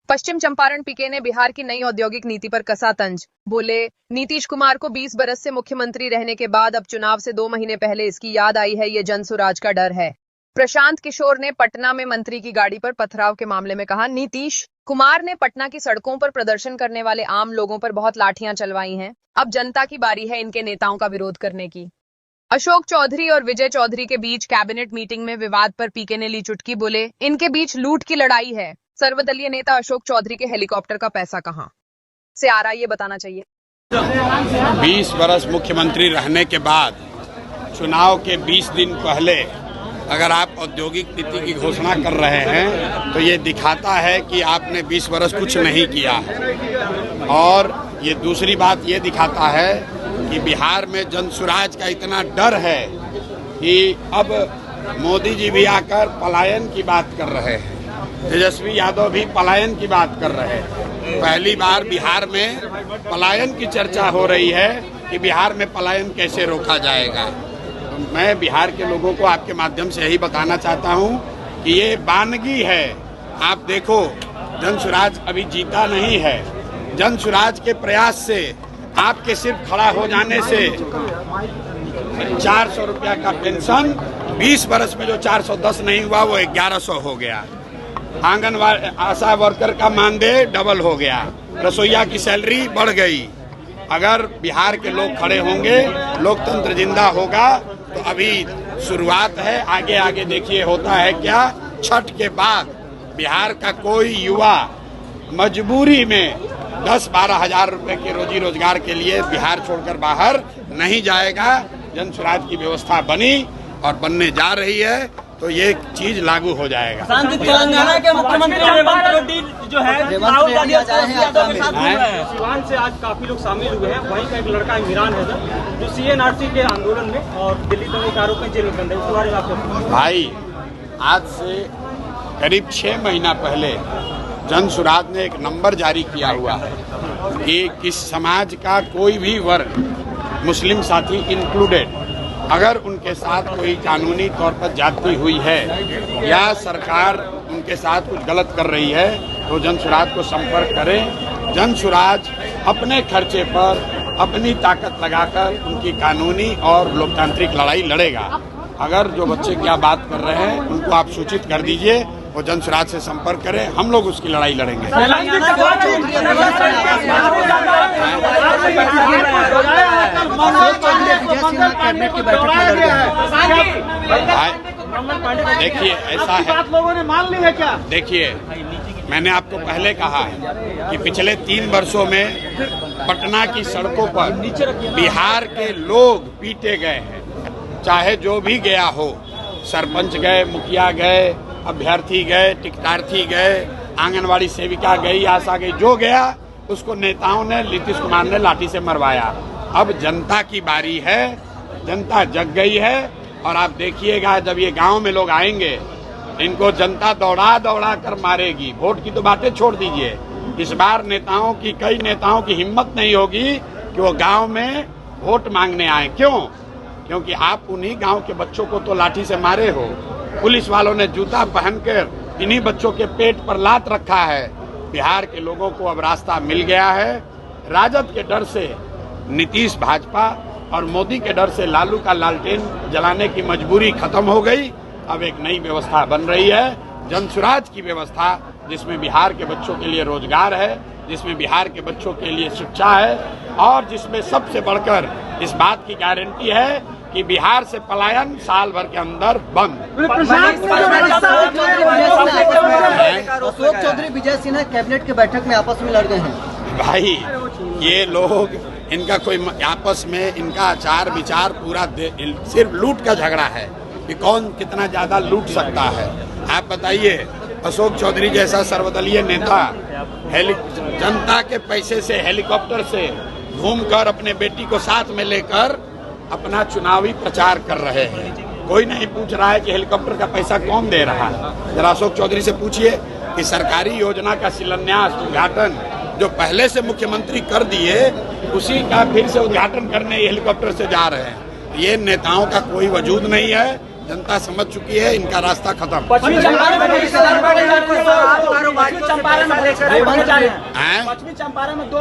पश्चिम चंपारण पीके ने बिहार की नई औद्योगिक नीति पर कसा तंज। बोले, नीतीश कुमार को 20 बरस से मुख्यमंत्री रहने के बाद अब चुनाव से 2 महीने पहले इसकी याद आई है, ये जनसुराज का डर है। प्रशांत किशोर ने पटना में मंत्री की गाड़ी पर पथराव के मामले में कहा, नीतीश कुमार ने पटना की सड़कों पर प्रदर्शन करने वाले आम लोगों पर बहुत लाठियां चलवाई हैं। अब जनता की बारी है इनके नेताओं का विरोध करने की। अशोक चौधरी और विजय चौधरी के बीच कैबिनेट मीटिंग में विवाद पर पीके ने ली चुटकी। बोले, इनके बीच लूट की लड़ाई है। सर्वदलीय नेता अशोक चौधरी के हेलीकॉप्टर का पैसा कहां से आ रहा है, ये बताना चाहिए। 20 बरस मुख्यमंत्री रहने के बाद चुनाव के 20 दिन पहले अगर आप औद्योगिक नीति की घोषणा कर रहे हैं तो ये दिखाता है कि आपने 20 बरस कुछ नहीं किया है। और ये दूसरी बात ये दिखाता है कि बिहार में जनसुराज का इतना डर है कि अब मोदी जी भी आकर पलायन की बात कर रहे हैं, तेजस्वी यादव भी पलायन की बात कर रहे हैं। पहली बार बिहार में पलायन की चर्चा हो रही है कि बिहार में पलायन कैसे रोका जाएगा। तो मैं बिहार के लोगों को आपके माध्यम से यही बताना चाहता हूं कि ये वानगी है। आप देखो, जनसुराज अभी जीता नहीं है। जनसुराज के प्रयास से, आपके सिर्फ खड़ा हो जाने से 400 रुपया का पेंशन 20 बरस में जो 410 नहीं हुआ वो 1100 हो गया। आंगनवाड़ी आशा वर्कर का मानदेय डबल हो गया। रसोईया की सैलरी बढ़ गई। अगर बिहार के लोग खड़े होंगे, लोकतंत्र जिंदा होगा। तो अभी शुरुआत है, आगे आगे देखिए होता है क्या। छठ के बाद बिहार का कोई युवा मजबूरी में 10-12 हजार रुपए के रोजी रोजगार के लिए बिहार छोड़कर बाहर नहीं जाएगा। जनसुराज की व्यवस्था बनी और बनने जा रही है तो ये चीज लागू हो जाएगा। तेलंगाना के मुख्यमंत्री रेवंत रेड्डी जो है राहुल गांधी के साथ घूम रहे हैं। सिवान से आज काफी लोग शामिल हुए हैं। वहीं का एक लड़का इमरान है जो CNRC के आंदोलन में और दिल्ली दंगे के आरोप में जेल में बंद है। उसके बारे में आपको भाई, आज से करीब 6 महीना पहले जनसुराज ने एक नंबर जारी किया हुआ है कि किस समाज का कोई भी वर्ग, मुस्लिम साथी इंक्लूडेड, अगर उनके साथ कोई कानूनी तौर पर जाती हुई है या सरकार उनके साथ कुछ गलत कर रही है तो जनसुराज को संपर्क करें। जनसुराज अपने खर्चे पर अपनी ताकत लगाकर उनकी कानूनी और लोकतांत्रिक लड़ाई लड़ेगा। अगर जो बच्चे क्या बात कर रहे हैं उनको आप सूचित कर दीजिए, वो जनसुराज से संपर्क करें, हम लोग उसकी लड़ाई लड़ेंगे। देखिए, ऐसा है, लोगों ने मान ली है क्या? देखिए, मैंने आपको पहले कहा है कि पिछले 3 वर्षों में पटना की सड़कों पर बिहार के लोग पीटे गए हैं। चाहे जो भी गया हो, सरपंच गए, मुखिया गए, अभ्यर्थी गए, टिकटार्थी गए, आंगनवाड़ी सेविका गई, आशा गई, जो गया उसको नेताओं ने, नीतीश कुमार ने लाठी से मरवाया। अब जनता की बारी है, जनता जग गई है। और आप देखिएगा, जब ये गांव में लोग आएंगे इनको जनता दौड़ा दौड़ा कर मारेगी। वोट की तो बातें छोड़ दीजिए, इस बार कई नेताओं की हिम्मत नहीं होगी कि वो गांव में वोट मांगने आए। क्यों? क्योंकि आप उन्हीं गांव के बच्चों को तो लाठी से मारे हो। पुलिस वालों ने जूता पहनकर इन्हीं बच्चों के पेट पर लात रखा है। बिहार के लोगों को अब रास्ता मिल गया है। राजद के डर से नीतीश भाजपा और मोदी के डर से लालू का लालटेन जलाने की मजबूरी खत्म हो गई। अब एक नई व्यवस्था बन रही है, जनसुराज की व्यवस्था, जिसमें बिहार के बच्चों के लिए रोजगार है, जिसमें बिहार के बच्चों के लिए शिक्षा है और जिसमें सबसे बढ़कर इस बात की गारंटी है कि बिहार से पलायन साल भर के अंदर बंद। अशोक चौधरी विजय सिन्हा कैबिनेट की बैठक में आपस में लड़ गए हैं। भाई, ये लोग, इनका कोई आपस में इनका आचार विचार पूरा सिर्फ लूट का झगड़ा है कि कौन कितना ज्यादा लूट सकता है। आप बताइए, अशोक चौधरी जैसा सर्वदलीय नेता जनता के पैसे से, हेलीकॉप्टर से घूमकर अपने बेटी को साथ में लेकर अपना चुनावी प्रचार कर रहे हैं। कोई नहीं पूछ रहा है कि हेलीकॉप्टर का पैसा कौन दे रहा है। जरा अशोक चौधरी से पूछिए कि सरकारी योजना का शिलान्यास, उद्घाटन जो पहले से मुख्यमंत्री कर दिए, उसी का फिर से उद्घाटन करने हेलीकॉप्टर से जा रहे हैं। ये नेताओं का कोई वजूद नहीं है। जनता समझ चुकी है, इनका रास्ता खत्म। पश्चिमी चंपारण में 20,000 हैं? पश्चिमी चंपारण में 2